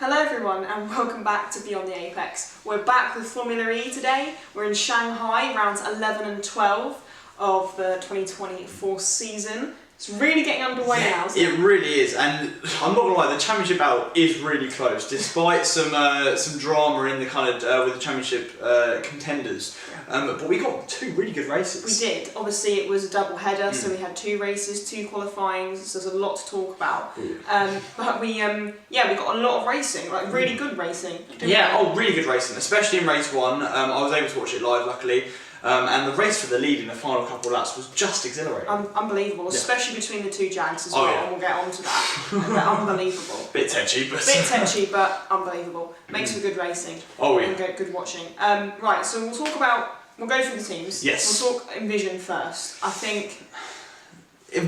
Hello everyone and welcome back to Beyond the Apex. We're back with Formula E today. We're in Shanghai, rounds 11 and 12 of the 2024 season. It's really getting underway now, isn't it? It really is, and I'm not gonna lie, the championship bout is really close, despite some drama in the kind of with the championship contenders. But we got two really good races. We did. Obviously, it was a double header, so we had two races, two qualifying. So there's a lot to talk about. But we got a lot of racing, like really good racing. Really good racing, especially in race one. I was able to watch it live, luckily. And the race for the lead in the final couple of laps was just exhilarating. Unbelievable, especially between the two Jags as well, and we'll get on to that. They're unbelievable. Bit tetchy, but unbelievable. Makes for good racing. And good watching. Right, so we'll go through the teams. Yes. We'll talk Envision first. I think...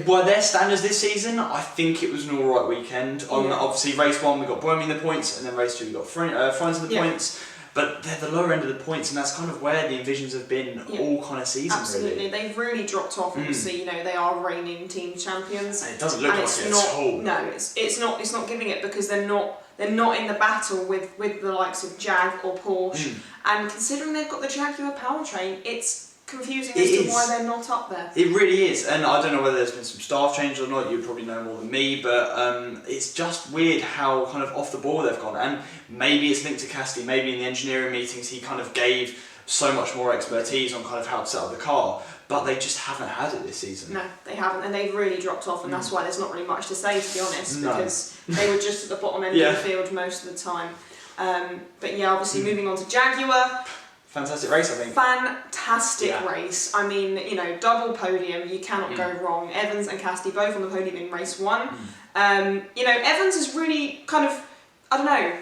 By their standards this season, I think it was an alright weekend. Obviously, race one we got Boemi in the points, and then race two we got Friends in the points. But they're the lower end of the points, and that's kind of where the Envisions have been all kind of season. Absolutely, really. They've really dropped off. Obviously, they are reigning team champions. And it doesn't look like it at all. No, it's not giving it because they're not in the battle with the likes of Jag or Porsche. And considering they've got the Jaguar powertrain, it's confusing as to why they're not up there. It really is, and I don't know whether there's been some staff change or not. You probably know more than me, but it's just weird how kind of off the ball they've gone. And maybe it's linked to Cassidy. Maybe in the engineering meetings he kind of gave so much more expertise on kind of how to set up the car, but they just haven't had it this season. No, they haven't, and they've really dropped off, and that's why there's not really much to say, to be honest, because they were just at the bottom end of the field most of the time. But yeah, obviously moving on to Jaguar. Fantastic race, I think. Fantastic race. I mean, double podium, you cannot go wrong. Evans and Cassidy both on the podium in race one. Evans is really kind of, I don't know.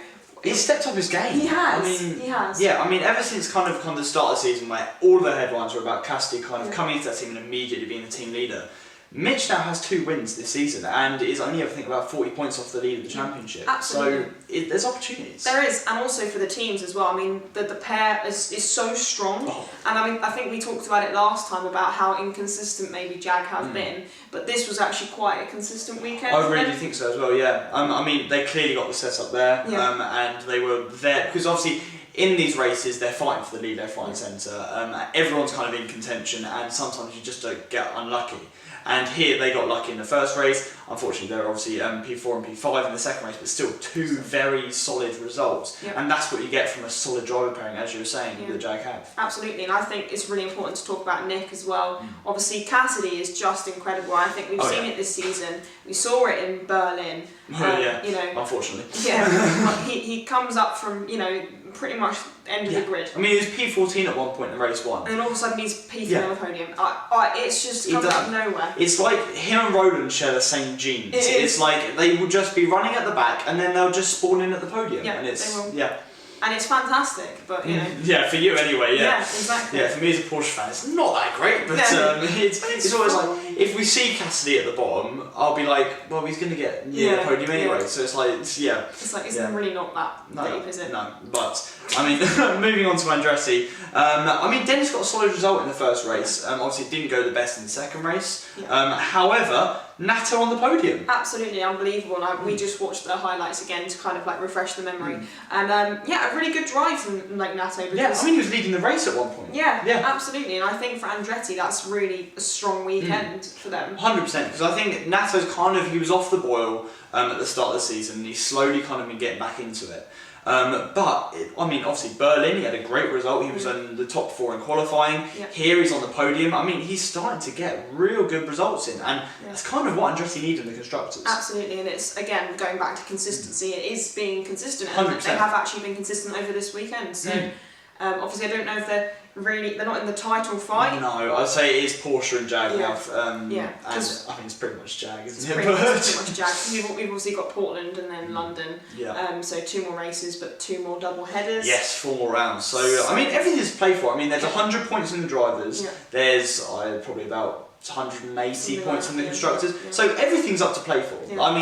He's stepped up his game. He has. He has. Yeah, I mean, ever since kind of the start of the season where all the headlines were about Cassidy kind of coming into that team and immediately being the team leader, Mitch now has 2 wins this season and is only, I think, about 40 points off the lead of the championship. Absolutely. So there's opportunities. There is, and also for the teams as well. I mean, the pair is so strong. And I mean, I think we talked about it last time about how inconsistent maybe Jag have been, but this was actually quite a consistent weekend. I really think so as well, yeah. I mean, they clearly got the setup there, and they were there, because obviously in these races they're fighting for the lead, they're fighting centre. Everyone's kind of in contention, and sometimes you just don't get unlucky. And here they got lucky in the first race. Unfortunately, they're obviously P4 and P5 in the second race, but still 2 very solid results. And that's what you get from a solid driver pairing, as you were saying, that Jag have. Absolutely, and I think it's really important to talk about Nick as well. Obviously, Cassidy is just incredible. I think we've seen it this season. We saw it in Berlin. Unfortunately. Yeah, he comes up from, pretty much end of the grid. I mean, he was P14 at one point in race one. And then all of a sudden he's P3 on the podium. It's just comes out of nowhere. It's like him and Roland share the same genes. It's like they will just be running at the back and then they'll just spawn in at the podium. Yeah, and it's, they will. And it's fantastic, but Yeah, for you anyway, Yeah, exactly. Yeah, for me as a Porsche fan, it's not that great, but it's always like, if we see Cassidy at the bottom, I'll be like, well, he's going to get near the podium anyway, so it's like, It's like, it's really not that deep, is it? No, but, I mean, moving on to Andretti, I mean, Dennis got a solid result in the first race, obviously didn't go the best in the second race, however, Natto on the podium. Absolutely unbelievable. We just watched the highlights again to kind of like refresh the memory. And a really good drive from Natto. I mean he was leading the race at one point. Yeah, absolutely. And I think for Andretti that's really a strong weekend for them. 100%, because I think Natto's he was off the boil at the start of the season and he's slowly kind of been getting back into it. I mean, obviously Berlin, he had a great result. He was in the top 4 in qualifying. Here he's on the podium. I mean, he's starting to get real good results in, and that's kind of what Andretti need in the constructors. Absolutely, and it's again going back to consistency. It is being consistent, and 100%. they have actually been consistent over this weekend. So obviously, I don't know if they're not in the title fight. No, I'd say it is Porsche and Jag now. And I think it's pretty much Jag, isn't it? Pretty much Jag. We've obviously got Portland and then London. So 2 more races, but 2 more double headers. Yes, 4 more rounds. So I mean, everything's to play for. I mean, there's 100 points in the drivers. There's probably about 180 points in the constructors. So everything's up to play for. I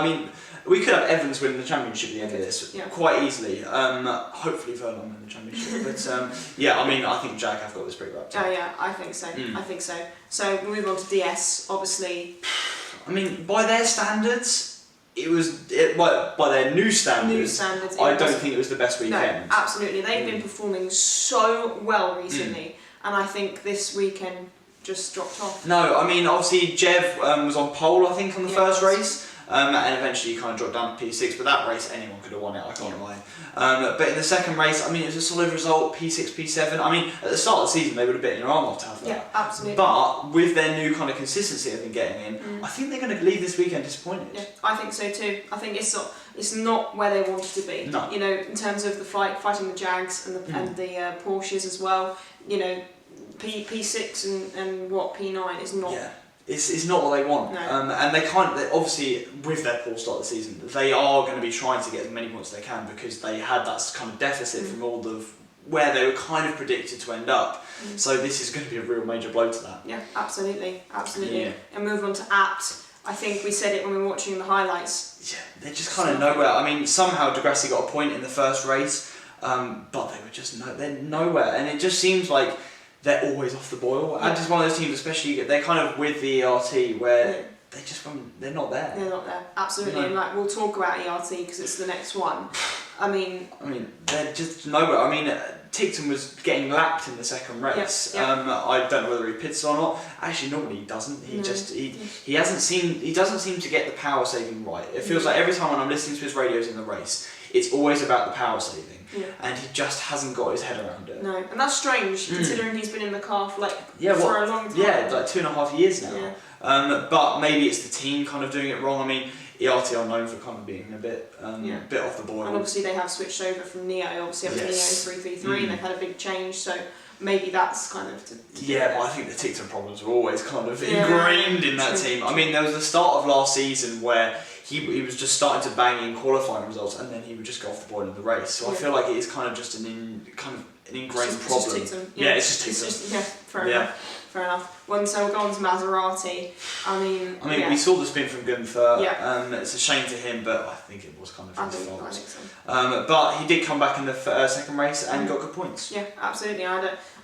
mean. We could have Evans win the championship at the end of this quite easily. Hopefully Vernon win the championship, but I mean, I think Jag have got this pretty well. Oh yeah, I think so. I think so. So we'll move on to DS. Obviously, I mean, by their standards, by their new standards, I don't think it was the best weekend. No, absolutely. They've been performing so well recently, and I think this weekend just dropped off. No, I mean, obviously Jev was on pole, I think, on the first race. And eventually he kind of dropped down to P6, but that race anyone could have won it, I can't lie. But in the second race, I mean, it was a solid result, P6, P7. I mean, at the start of the season, they would have bitten your arm off to have that. Yeah, absolutely. But with their new kind of consistency they've been getting in, I think they're going to leave this weekend disappointed. Yeah, I think so too. I think it's not where they wanted to be. No. You know, in terms of the fighting the Jags and the Porsches as well. You know, P6 and P9 is not. Yeah. It's not what they want. No. And they obviously, with their poor start of the season, they are going to be trying to get as many points as they can because they had that kind of deficit from all of where they were kind of predicted to end up. So this is going to be a real major blow to that. Yeah, absolutely. Yeah. And move on to apt. I think we said it when we were watching the highlights. Yeah, they're just kind of nowhere. I mean, somehow Degrassi got a point in the first race, but they were just they're nowhere. And it just seems like they're always off the boil. And just one of those teams, especially, they're kind of with the ERT where they're not there. They're not there, absolutely. No. And like we'll talk about ERT because it's the next one. I mean, they're just nowhere. I mean, Ticton was getting lapped in the second race. I don't know whether he pits or not. Actually, normally he doesn't. He doesn't seem to get the power saving right. It feels like every time when I'm listening to his radios in the race, it's always about the power saving. And he just hasn't got his head around it. No, and that's strange considering he's been in the car for for a long time. Yeah, like 2.5 years now. But maybe it's the team kind of doing it wrong. I mean, ERT are known for kind of being a bit off the boil. And obviously they have switched over from Neo, obviously up to Neo 333, and they've had a big change, so maybe that's kind of... But I think the Ticton problems were always kind of ingrained in that team. I mean, there was the start of last season where he was just starting to bang in qualifying results, and then he would just go off the boil in the race. So I feel like it is kind of just an ingrained problem. It's just it's just Ticton. Fair enough. Fair enough. So we'll go on to Maserati. I mean, we saw the spin from Gunther. It's a shame to him, but I think it was kind of his fault. I think so. But he did come back in the second race and got good points. Yeah, absolutely. I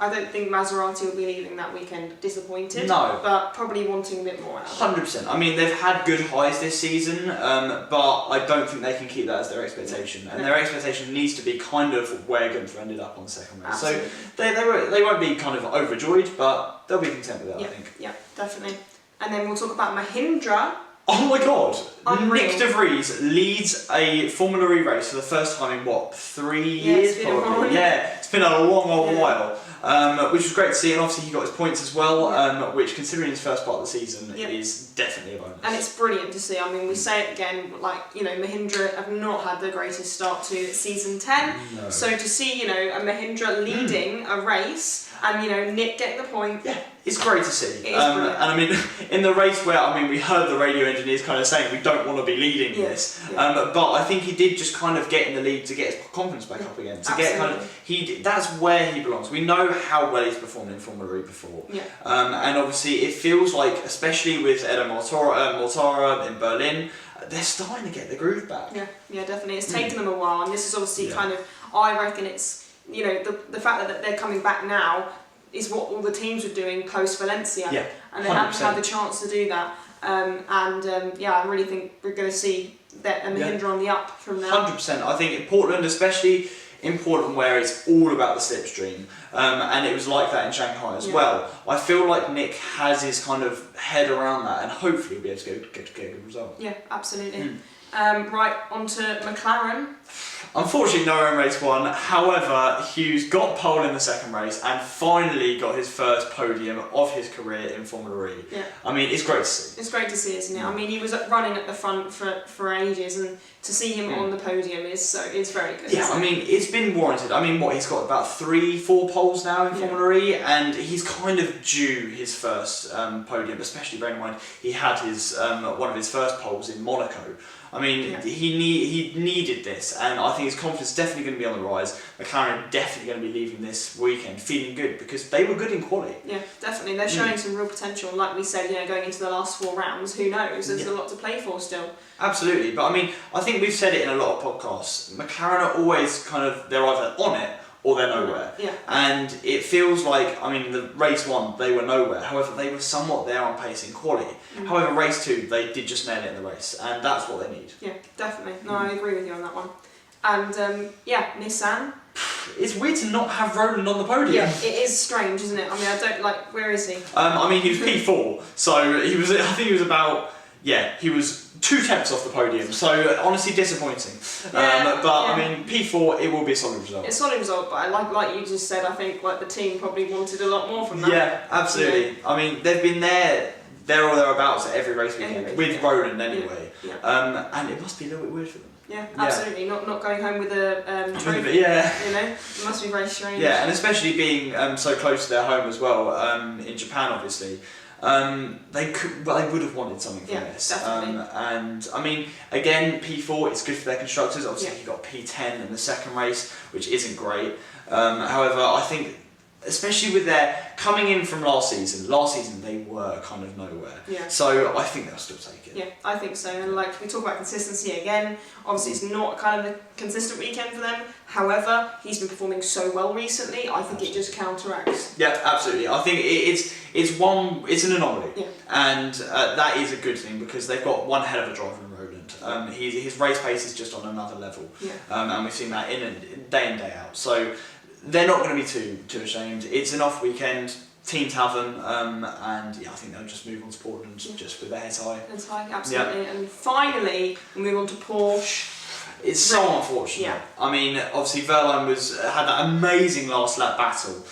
don't think Maserati will be leaving that weekend disappointed. No. But probably wanting a bit more. 100%. I mean, they've had good highs this season, but I don't think they can keep that as their expectation. And their expectation needs to be kind of where Gunther ended up on the second race. Absolutely. So they won't be kind of overjoyed, but they'll be content with that, I think. Yeah, definitely. And then we'll talk about Mahindra. Oh my god! Unreal. Nick De Vries leads a Formula E race for the first time in 3 years probably? Yeah, it's been a long while. Which was great to see, and obviously he got his points as well, which considering his first part of the season is definitely a bonus. And it's brilliant to see. I mean, we say it again, Mahindra have not had the greatest start to season 10. No. So to see, a Mahindra leading a race and, Nick getting the point. Yeah, it's great to see. It is brilliant. And I mean, in the race where, we heard the radio engineers kind of saying we don't want to be leading this. But I think he did just kind of get in the lead to get his confidence back up again. To get that's where he belongs. We know how well he's performed in Formula E before. And obviously it feels like, especially with Edo Mortara in Berlin, they're starting to get the groove back. Yeah, definitely. It's taken them a while, and this is obviously kind of, I reckon it's, the fact that they're coming back now is what all the teams were doing post Valencia. And they haven't had the chance to do that. I really think we're going to see that Mahindra on the up from now. 100%. I think in Portland, especially in Portland where it's all about the slipstream, and it was like that in Shanghai as well. I feel like Nick has his kind of head around that, and hopefully he'll be able to get a good result. Yeah, absolutely. Right, on to McLaren. Unfortunately, no in race 1. However, Hughes got pole in the second race and finally got his first podium of his career in Formula E. I mean, it's great to see. It's great to see, isn't it? I mean, he was running at the front for ages, and to see him on the podium is very good. Yeah, I mean, it's been warranted. I mean, he's got about 3-4 poles now in Formula E, and he's kind of due his first podium, especially bearing in mind he had his one of his first poles in Monaco. I mean, he needed this, and I think his confidence is definitely going to be on the rise. McLaren are definitely going to be leaving this weekend feeling good because they were good in quali. Yeah, definitely. They're showing some real potential, and like we said, going into the last 4 rounds, who knows? There's a lot to play for still. Absolutely, but I mean, I think we've said it in a lot of podcasts. McLaren are always they're either on it or they're nowhere. Yeah. And it feels like, I mean, the race 1, they were nowhere. However, they were somewhat there on pace and quality. However, race 2, they did just nail it in the race, and that's what they need. Yeah, definitely. No, I agree with you on that one. And Nissan. It's weird to not have Roland on the podium. Yeah, it is strange, isn't it? I mean, I don't like. Where is he? I mean, he was P4, so he was. I think he was about. Yeah, he was 2 tenths off the podium. So honestly, disappointing. I mean, P4, it will be a solid result. It's a solid result, but like you just said, I think like the team probably wanted a lot more from that. Yeah, absolutely. I mean, they've been there or thereaboups at every race weekend with Roland anyway. Yeah. And it must be a little bit weird for them. Yeah, absolutely. Not going home with a trophy. Yeah. You know, it must be very strange. Yeah, and especially being so close to their home as well, in Japan, obviously. They would have wanted something from this. Definitely. And I mean, again, P4, it's good for their constructors. Obviously, you've got P10 in the second race, which isn't great. However, I think, especially with their coming in from last season they were kind of nowhere. Yeah. So I think they'll still take it. Yeah, I think so. And like we talk about consistency again, obviously it's not kind of a consistent weekend for them. However, he's been performing so well recently. I think it just counteracts. Yeah, absolutely. I think it's an anomaly, and that is a good thing because they've got one hell of a driver in Roland. His race pace is just on another level, and we've seen that day in day out. So they're not going to be too ashamed. It's an off weekend. Teams have them, and I think they'll just move on to Portland just with their heads high. Heads high, absolutely. And finally, we move on to Porsche. It's so unfortunate. Yeah. I mean, obviously Verline had that amazing last lap battle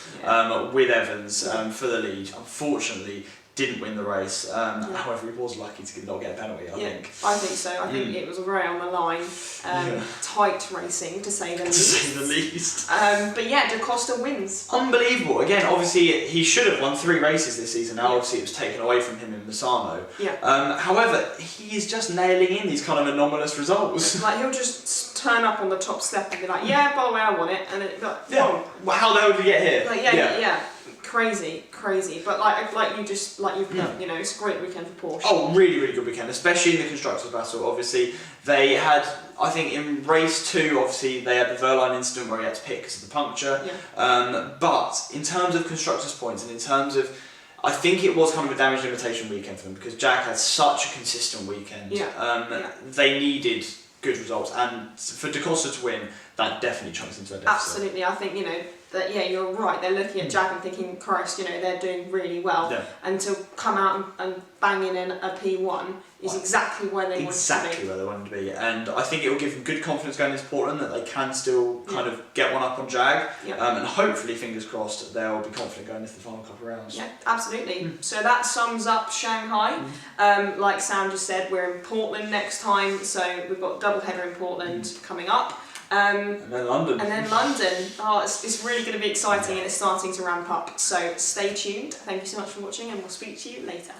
with Evans for the lead. Unfortunately, didn't win the race. However, he was lucky to not get a penalty, I think. I think so. I think it was very on the line. Tight racing, to say the least. To say the least. But yeah, Da Costa wins. Unbelievable. Again, obviously, he should have won 3 races this season. Now, obviously, it was taken away from him in Misano. However, he is just nailing in these kind of anomalous results. Like, he'll just turn up on the top step and be like, yeah, by the way, I won it. And it's like, whoa. Well, how the hell did he get here? Like, yeah. Crazy, but you've done, you know, it's a great weekend for Porsche. Oh, really, really good weekend, especially in the constructors' battle. Obviously, they had, I think, in race 2, obviously they had the Verline incident where he had to pit because of the puncture. But in terms of constructors' points and in terms of, I think it was kind of a damage limitation weekend for them because Jack had such a consistent weekend. They needed good results, and for Da Costa to win, that definitely chunks into a deficit. Absolutely, I think, you know, that you're right. They're looking at Jack and thinking, Christ, you know, they're doing really well. And to come out and bang in a P1 is exactly where they wanted to be. Exactly where they wanted to be. And I think it will give them good confidence going into Portland that they can still kind of get one up on Jag. And hopefully, fingers crossed, they'll be confident going into the final couple of rounds. Yeah, absolutely. So that sums up Shanghai. Like Sam just said, we're in Portland next time. So we've got double header in Portland coming up. And then London. Oh, it's really going to be exciting and it's starting to ramp up. So stay tuned. Thank you so much for watching and we'll speak to you later.